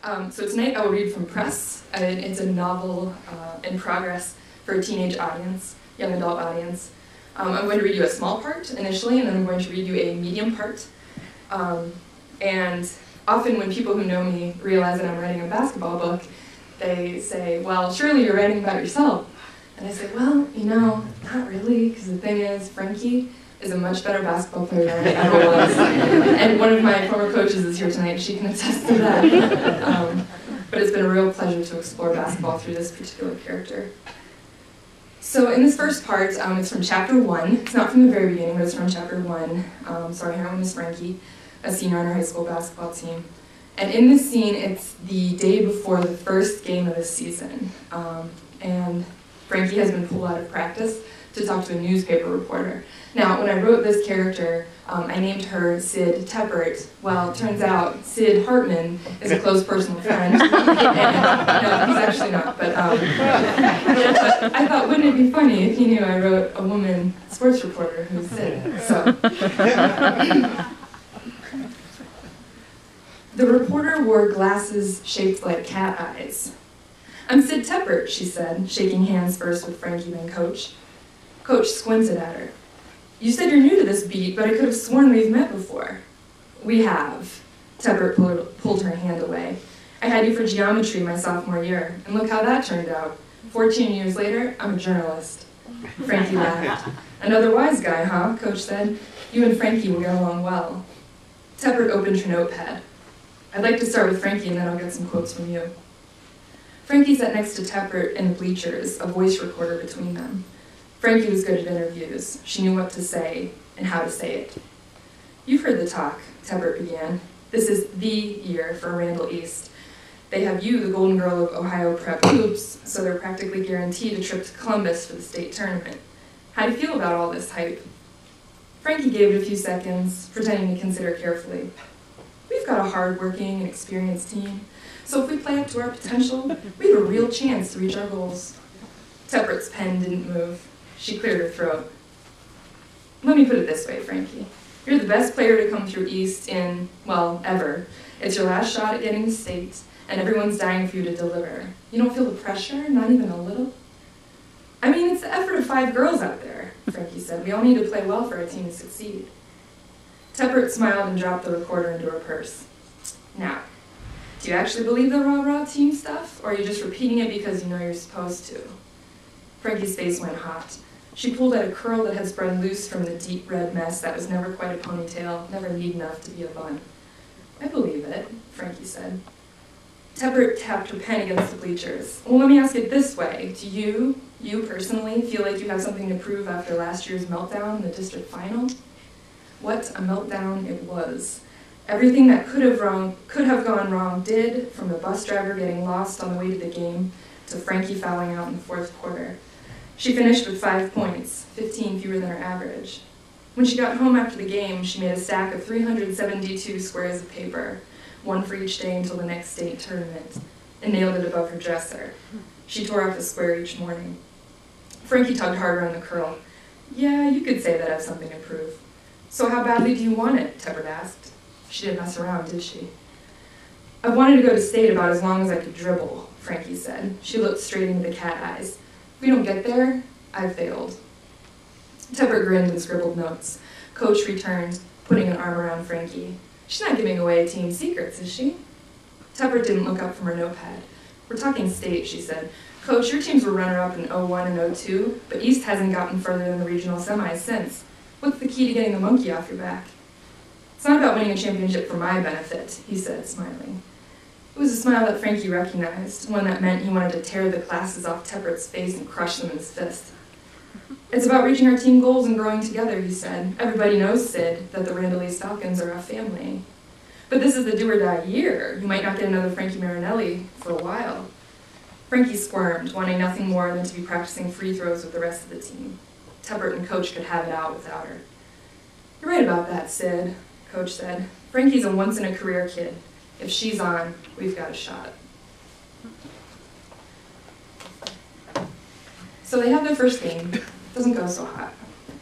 So tonight I will read from Press. It's a novel in progress for a teenage audience, young adult audience. I'm going to read you a small part initially, and then I'm going to read you a medium part. And often when people who know me realize that I'm writing a basketball book, they say, well, surely you're writing about yourself. And I say, well, you know, not really, because the thing is, Frankie is a much better basketball player than I ever was. And one of my former coaches is here tonight, and she can attest to that. But it's been a real pleasure to explore basketball through this particular character. So in this first part, it's from chapter 1. It's not from the very beginning, but it's from chapter 1. So our heroine is Frankie, a senior on our high school basketball team. And in this scene, it's the day before the first game of the season. And Frankie has been pulled out of practice to talk to a newspaper reporter. Now, when I wrote this character, I named her Sid Teppert. Well, it turns out Sid Hartman is a close personal friend. And, no, he's actually not, but I thought, wouldn't it be funny if he knew I wrote a woman sports reporter who's Sid? So. The reporter wore glasses shaped like cat eyes. "I'm Sid Teppert," she said, shaking hands first with Frankie, then Coach. Coach squinted at her. "You said you're new to this beat, but I could have sworn we've met before." "We have." Teppert pulled her hand away. "I had you for geometry my sophomore year, and look how that turned out. 14 years later, I'm a journalist." Frankie laughed. "Another wise guy, huh?" Coach said. "You and Frankie will get along well." Teppert opened her notepad. "I'd like to start with Frankie, and then I'll get some quotes from you." Frankie sat next to Teppert in the bleachers, a voice recorder between them. Frankie was good at interviews. She knew what to say and how to say it. "You've heard the talk," Teppert began. "This is the year for Randall East. They have you, the golden girl of Ohio prep hoops, so they're practically guaranteed a trip to Columbus for the state tournament. How do you feel about all this hype?" Frankie gave it a few seconds, pretending to consider carefully. "We've got a hard-working and experienced team, so if we play up to our potential, we have a real chance to reach our goals." Teppert's pen didn't move. She cleared her throat. "Let me put it this way, Frankie. You're the best player to come through East in, well, ever. It's your last shot at getting to state, and everyone's dying for you to deliver. You don't feel the pressure, not even a little?" "I mean, it's the effort of 5 girls out there," Frankie said. "We all need to play well for our team to succeed." Teppert smiled and dropped the recorder into her purse. "Now, do you actually believe the rah-rah team stuff, or are you just repeating it because you know you're supposed to?" Frankie's face went hot. She pulled at a curl that had spread loose from the deep red mess that was never quite a ponytail, never neat enough to be a bun. "I believe it," Frankie said. Teppert tapped her pen against the bleachers. "Well, let me ask it this way. Do you personally, feel like you have something to prove after last year's meltdown in the district final?" What a meltdown it was. Everything that could have gone wrong did, from the bus driver getting lost on the way to the game to Frankie fouling out in the 4th quarter. She finished with 5 points, 15 fewer than her average. When she got home after the game, she made a stack of 372 squares of paper, one for each day until the next state tournament, and nailed it above her dresser. She tore off a square each morning. Frankie tugged harder on the curl. "Yeah, you could say that I have something to prove." "So how badly do you want it?" Teppert asked. She didn't mess around, did she? "I've wanted to go to state about as long as I could dribble," Frankie said. She looked straight into the cat eyes. "If we don't get there, I've failed." Teppert grinned and scribbled notes. Coach returned, putting an arm around Frankie. "She's not giving away team secrets, is she?" Teppert didn't look up from her notepad. "We're talking state," she said. "Coach, your teams were runner-up in 01 and 02, but East hasn't gotten further than the regional semis since. What's the key to getting the monkey off your back?" "It's not about winning a championship for my benefit," he said, smiling. It was a smile that Frankie recognized, one that meant he wanted to tear the glasses off Teppert's face and crush them in his fist. "It's about reaching our team goals and growing together," he said. "Everybody knows, Sid, that the Randall East Falcons are a family. But this is the do-or-die year. You might not get another Frankie Marinelli for a while." Frankie squirmed, wanting nothing more than to be practicing free throws with the rest of the team. Teppert and Coach could have it out without her. "You're right about that, Sid," Coach said. "Frankie's a once-in-a-career kid. If she's on, we've got a shot." So they have their first game. Doesn't go so hot.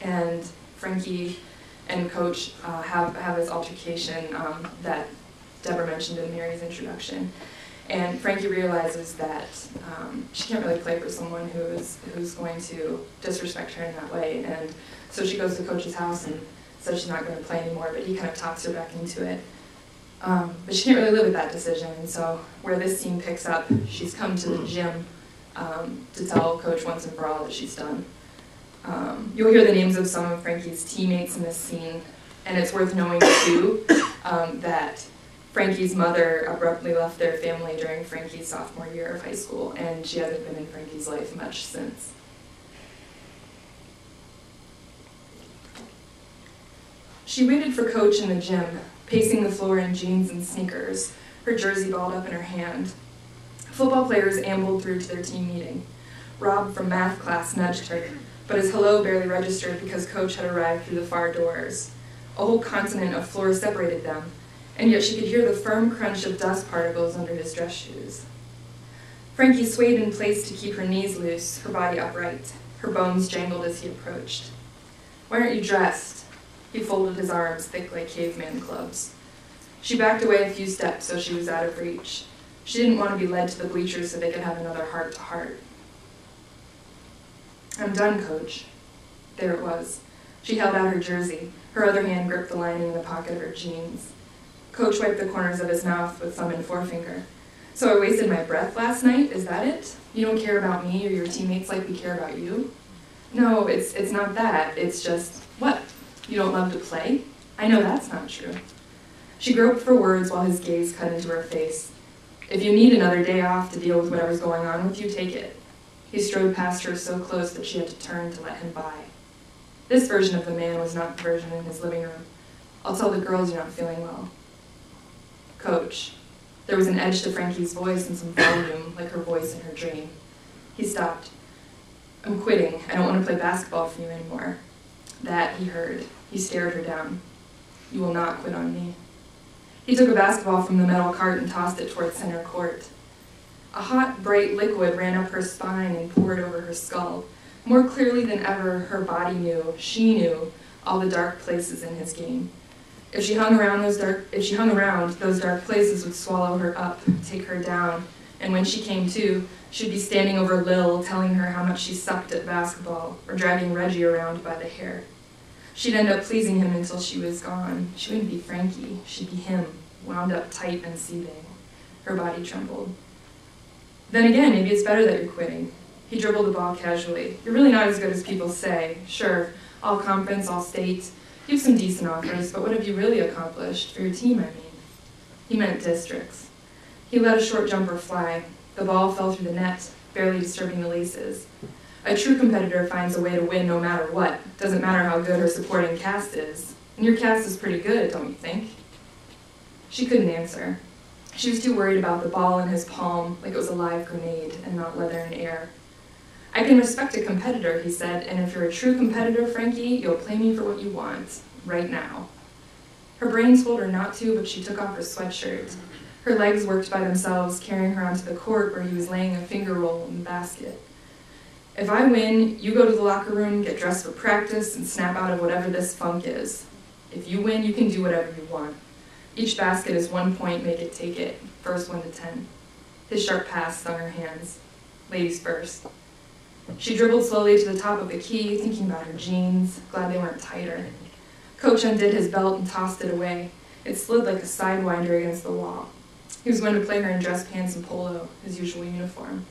And Frankie and Coach have this altercation that Deborah mentioned in Mary's introduction. And Frankie realizes that she can't really play for someone who's going to disrespect her in that way. And so she goes to Coach's house and says she's not going to play anymore, but he kind of talks her back into it. But she can't really live with that decision, and so where this scene picks up, she's come to the gym to tell Coach once and for all that she's done. You'll hear the names of some of Frankie's teammates in this scene, and it's worth knowing, too, that Frankie's mother abruptly left their family during Frankie's sophomore year of high school, and she hasn't been in Frankie's life much since. She waited for Coach in the gym, pacing the floor in jeans and sneakers, her jersey balled up in her hand. Football players ambled through to their team meeting. Rob from math class nudged her, but his hello barely registered because Coach had arrived through the far doors. A whole continent of floor separated them, and yet she could hear the firm crunch of dust particles under his dress shoes. Frankie swayed in place to keep her knees loose, her body upright. Her bones jangled as he approached. "Why aren't you dressed?" He folded his arms, thick like caveman clubs. She backed away a few steps so she was out of reach. She didn't want to be led to the bleachers so they could have another heart-to-heart. "I'm done, Coach." There it was. She held out her jersey. Her other hand gripped the lining in the pocket of her jeans. Coach wiped the corners of his mouth with thumb and forefinger. "So I wasted my breath last night, is that it? You don't care about me or your teammates like we care about you?" "No, it's not that. It's just, what? You don't love to play? I know that's not true." She groped for words while his gaze cut into her face. "If you need another day off to deal with whatever's going on with you, take it." He strode past her so close that she had to turn to let him by. This version of the man was not the version in his living room. "I'll tell the girls you're not feeling well." "Coach." There was an edge to Frankie's voice and some volume, like her voice in her dream. He stopped. "I'm quitting. I don't want to play basketball for you anymore." That he heard. He stared her down. "You will not quit on me." He took a basketball from the metal cart and tossed it toward center court. A hot, bright liquid ran up her spine and poured over her skull. More clearly than ever, her body knew, she knew, all the dark places in his game. If she hung around, those dark places would swallow her up, take her down, and when she came to, she'd be standing over Lil, telling her how much she sucked at basketball, or dragging Reggie around by the hair. She'd end up pleasing him until she was gone. She wouldn't be Frankie, she'd be him, wound up tight and seething. Her body trembled. "Then again, maybe it's better that you're quitting." He dribbled the ball casually. "You're really not as good as people say. Sure, all conference, all state. You have some decent offers, but what have you really accomplished? For your team, I mean." He meant districts. He let a short jumper fly. The ball fell through the net, barely disturbing the laces. A true competitor finds a way to win no matter what. Doesn't matter how good her supporting cast is. And your cast is pretty good, don't you think? She couldn't answer. She was too worried about the ball in his palm, like it was a live grenade and not leather and air. "I can respect a competitor," he said, "and if you're a true competitor, Frankie, you'll play me for what you want, right now." Her brain told her not to, but she took off her sweatshirt. Her legs worked by themselves, carrying her onto the court where he was laying a finger roll in the basket. "If I win, you go to the locker room, get dressed for practice, and snap out of whatever this funk is. If you win, you can do whatever you want. Each basket is 1 point, make it, take it. First 1 to 10. His sharp pass stung her hands. Ladies first. She dribbled slowly to the top of the key, thinking about her jeans, glad they weren't tighter. Coach undid his belt and tossed it away. It slid like a sidewinder against the wall. He was going to play her in dress pants and polo, his usual uniform.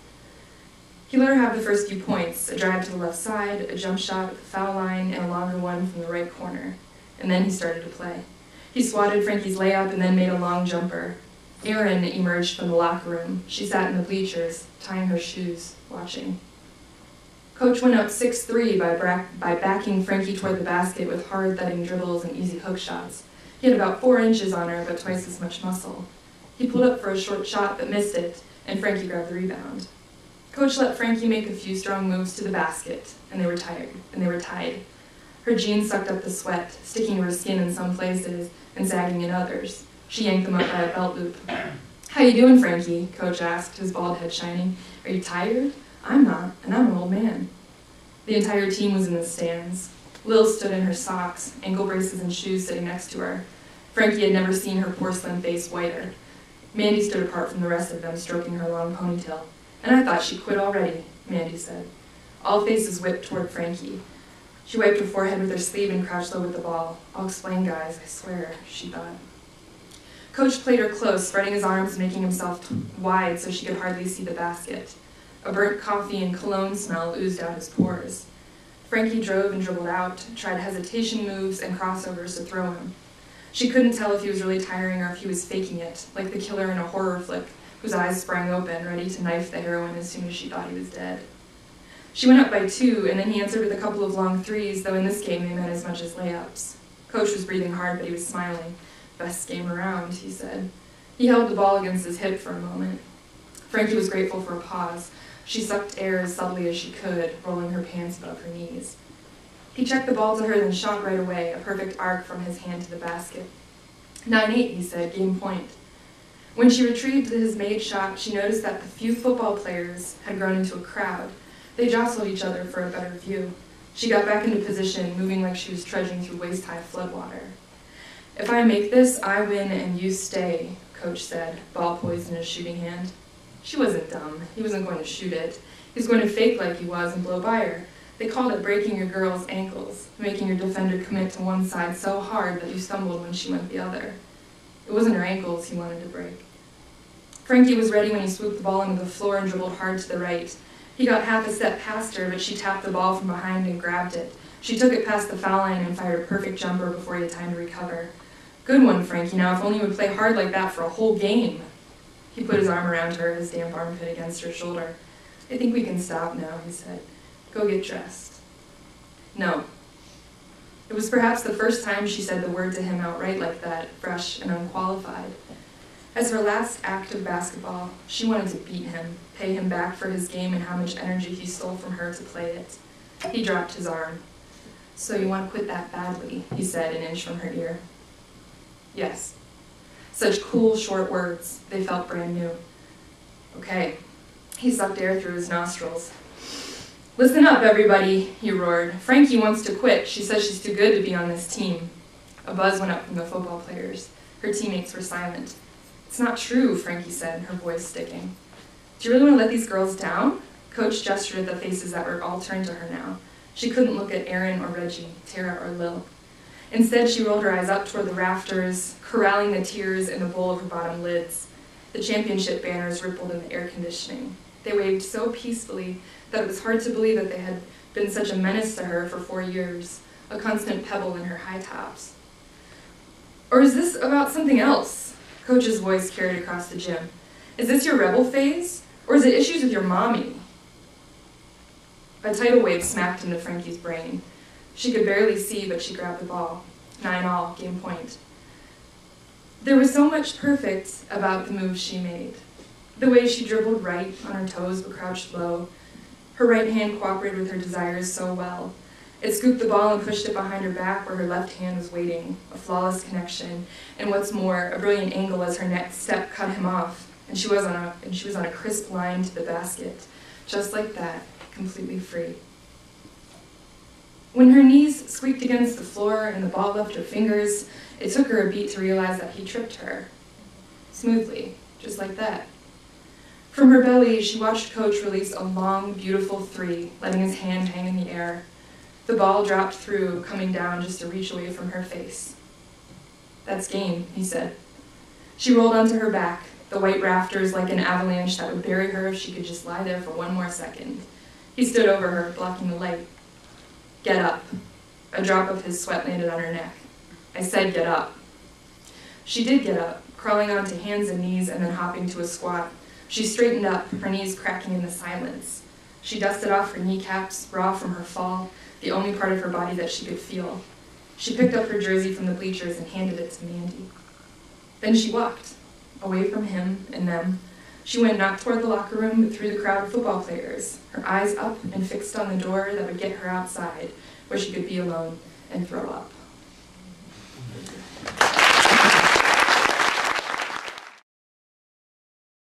He let her have the first few points, a drive to the left side, a jump shot at the foul line, and a longer one from the right corner. And then he started to play. He swatted Frankie's layup and then made a long jumper. Erin emerged from the locker room. She sat in the bleachers, tying her shoes, watching. Coach went up 6'3" by backing Frankie toward the basket with hard thudding dribbles and easy hook shots. He had about 4 inches on her, but twice as much muscle. He pulled up for a short shot but missed it, and Frankie grabbed the rebound. Coach let Frankie make a few strong moves to the basket, and they were tied. Her jeans sucked up the sweat, sticking to her skin in some places and sagging in others. She yanked them up by a belt loop. "How you doing, Frankie?" Coach asked, his bald head shining. "Are you tired?" "I'm not, and I'm an old man." The entire team was in the stands. Lil stood in her socks, ankle braces and shoes sitting next to her. Frankie had never seen her porcelain face whiter. Mandy stood apart from the rest of them, stroking her long ponytail. "And I thought she quit already," Mandy said. All faces whipped toward Frankie. She wiped her forehead with her sleeve and crouched low with the ball. "I'll explain, guys, I swear," she thought. Coach played her close, spreading his arms and making himself wide so she could hardly see the basket. A burnt coffee and cologne smell oozed out his pores. Frankie drove and dribbled out, tried hesitation moves and crossovers to throw him. She couldn't tell if he was really tiring or if he was faking it, like the killer in a horror flick whose eyes sprang open, ready to knife the heroine as soon as she thought he was dead. She went up by 2, and then he answered with a couple of long threes, though in this game they meant as much as layups. Coach was breathing hard, but he was smiling. "Best game around," he said. He held the ball against his hip for a moment. Frankie was grateful for a pause. She sucked air as subtly as she could, rolling her pants above her knees. He checked the ball to her, then shot right away, a perfect arc from his hand to the basket. 9-8, he said, game point. When she retrieved his made shot, she noticed that the few football players had grown into a crowd. They jostled each other for a better view. She got back into position, moving like she was trudging through waist-high floodwater. "If I make this, I win and you stay," Coach said, ball poised in his shooting hand. She wasn't dumb. He wasn't going to shoot it. He was going to fake like he was and blow by her. They called it breaking your girl's ankles, making your defender commit to one side so hard that you stumbled when she went the other. It wasn't her ankles he wanted to break. Frankie was ready when he swooped the ball into the floor and dribbled hard to the right. He got half a step past her, but she tapped the ball from behind and grabbed it. She took it past the foul line and fired a perfect jumper before he had time to recover. "Good one, Frankie. Now, if only you would play hard like that for a whole game." He put his arm around her, his damp armpit against her shoulder. "I think we can stop now," he said. "Go get dressed." No. It was perhaps the first time she said the word to him outright like that, fresh and unqualified. As her last act of basketball, she wanted to beat him, pay him back for his game and how much energy he stole from her to play it. He dropped his arm. "So you want to quit that badly," he said, an inch from her ear. "Yes." Such cool, short words. They felt brand new. "Okay." He sucked air through his nostrils. "Listen up, everybody," he roared. "Frankie wants to quit. She says she's too good to be on this team." A buzz went up from the football players. Her teammates were silent. "It's not true," Frankie said, her voice sticking. "Do you really want to let these girls down?" Coach gestured at the faces that were all turned to her now. She couldn't look at Aaron or Reggie, Tara or Lil. Instead, she rolled her eyes up toward the rafters, corralling the tears in the bowl of her bottom lids. The championship banners rippled in the air conditioning. They waved so peacefully that it was hard to believe that they had been such a menace to her for 4 years, a constant pebble in her high tops. "Or is this about something else?" Coach's voice carried across the gym. "Is this your rebel phase? Or is it issues with your mommy?" A tidal wave smacked into Frankie's brain. She could barely see, but she grabbed the ball. 9-all, game point. There was so much perfect about the moves she made. The way she dribbled right on her toes but crouched low. Her right hand cooperated with her desires so well. It scooped the ball and pushed it behind her back where her left hand was waiting, a flawless connection, and what's more, a brilliant angle as her next step cut him off, and she was on a crisp line to the basket, just like that, completely free. When her knees squeaked against the floor and the ball left her fingers, it took her a beat to realize that he tripped her. Smoothly, just like that. From her belly, she watched Coach release a long, beautiful three, letting his hand hang in the air. The ball dropped through, coming down just a reach away from her face. "That's game," he said. She rolled onto her back, the white rafters like an avalanche that would bury her if she could just lie there for one more second. He stood over her, blocking the light. "Get up." A drop of his sweat landed on her neck. "I said get up." She did get up, crawling onto hands and knees and then hopping to a squat. She straightened up, her knees cracking in the silence. She dusted off her kneecaps, raw from her fall, the only part of her body that she could feel. She picked up her jersey from the bleachers and handed it to Mandy. Then she walked, away from him and them. She went not toward the locker room, but through the crowd of football players, her eyes up and fixed on the door that would get her outside, where she could be alone and throw up.